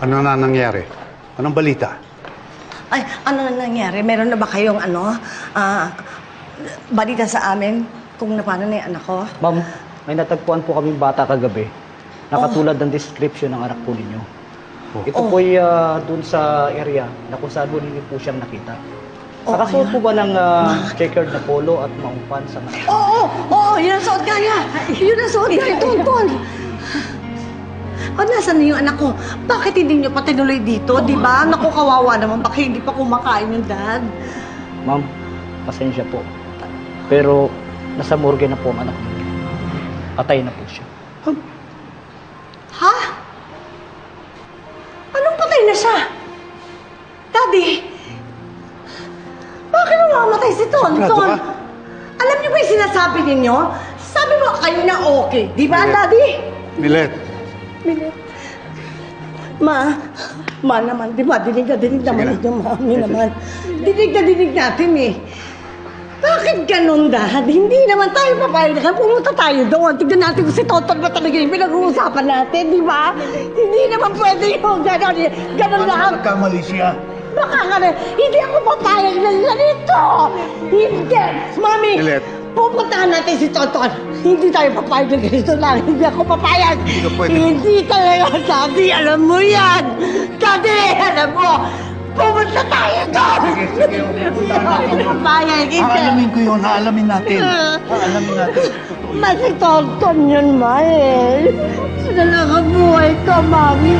Ano na nangyari? Anong balita? Ay, ano na nangyari? Meron na ba kayong balita sa amin kung paano na yung anak ko? Ma'am, may natagpuan po kaming bata kagabi. Nakatulad ng description ng anak po ninyo. Ito po ay dun sa area na kung saan ninyo po siyang nakita. Nakasuot po ba ng checkered na polo at maong pants sa mga? Oo, yun ang suot niya. Yun ang suot niya, Tonton. O, nasan na yung anak ko? Bakit hindi niyo pa tinuloy dito, di ba? Naku, kawawa naman. Bakit hindi pa kumakain yung dad? Ma'am, pasensya po. Pero nasa morgue na po ang anak ninyo. Patay na po siya. Ha? Anong patay na siya? Daddy, bakit namamatay si Tonton? Sigurado ka? Alam niyo ba yung sinasabi ninyo? Sabi mo kayo na okay, di ba, Daddy? Milet, Milet. Ma naman, di ba? Dinig naman ninyo, Mami naman. Dinig natin eh. Bakit ganun, Dad? Hindi naman tayo papayag na pumunta tayo doon. Tignan natin kung si Toton ba talaga yung pinag-uusapan natin, di ba? Hindi naman pwede yung gano'n. Gano'n lang. nagkamali siya. Baka ka na, hindi ako papayag ng ganito! Hindi! Mami, Milet. pupuntahan natin si Toton. Hindi tayo papayag ng ganito lang. Hindi ako papayag. Hindi ka pwede. Hindi talaga, Daddy. Alam mo yan. Daddy, alam mo. Pupunta tayo doon. Hindi ako papayag. Aalamin ko yun. Aalamin natin. Aalamin natin. Mas si Toton yun, Ma eh. Sinalakabuhay ka, Mami.